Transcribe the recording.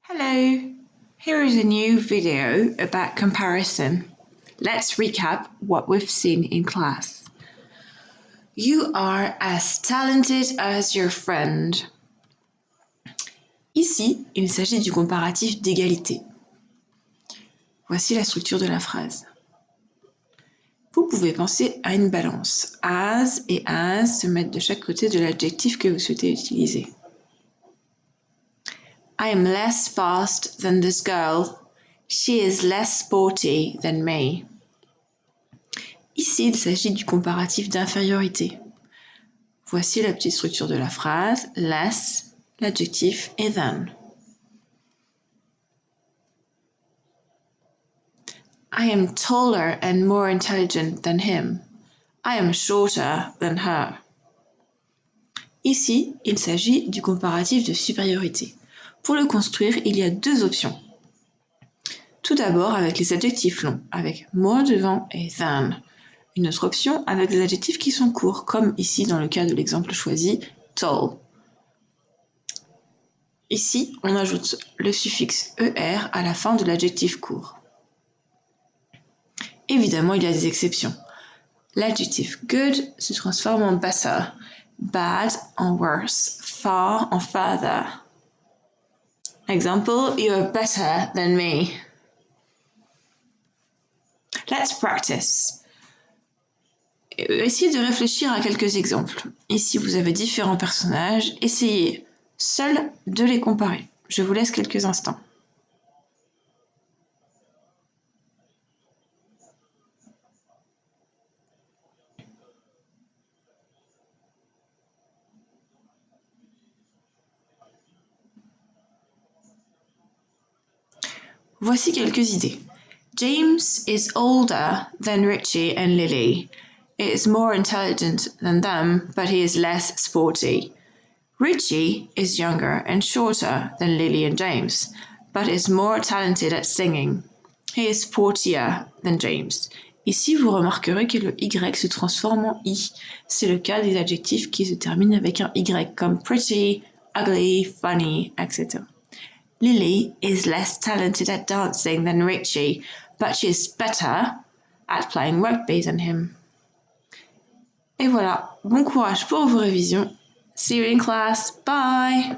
Hello, here is a new video about comparison. Let's recap what we've seen in class. You are as talented as your friend. Ici, il s'agit du comparatif d'égalité. Voici la structure de la phrase. Vous pouvez penser à une balance. As et as se mettent de chaque côté de l'adjectif que vous souhaitez utiliser. I am less fast than this girl. She is less sporty than me. Ici, il s'agit du comparatif d'infériorité. Voici la petite structure de la phrase. Less, l'adjectif et than. I am taller and more intelligent than him. I am shorter than her. Ici, il s'agit du comparatif de supériorité. Pour le construire, il y a deux options. Tout d'abord avec les adjectifs longs, avec more devant et than. Une autre option avec des adjectifs qui sont courts, comme ici dans le cas de l'exemple choisi, tall. Ici, on ajoute le suffixe er à la fin de l'adjectif court. Évidemment, il y a des exceptions. L'adjectif good se transforme en better, bad en worse, far en further. Example, you are better than me. Let's practice. Essayez de réfléchir à quelques exemples. Ici, vous avez différents personnages. Essayez seuls de les comparer. Je vous laisse quelques instants. Voici quelques idées. James is older than Richie and Lily. He is more intelligent than them, but he is less sporty. Richie is younger and shorter than Lily and James, but is more talented at singing. He is sportier than James. Ici, vous remarquerez que le Y se transforme en I. C'est le cas des adjectifs qui se terminent avec un Y, comme pretty, ugly, funny, etc. Lily is less talented at dancing than Richie, but she is better at playing rugby than him. Et voilà, bon courage pour vos révisions. See you in class. Bye!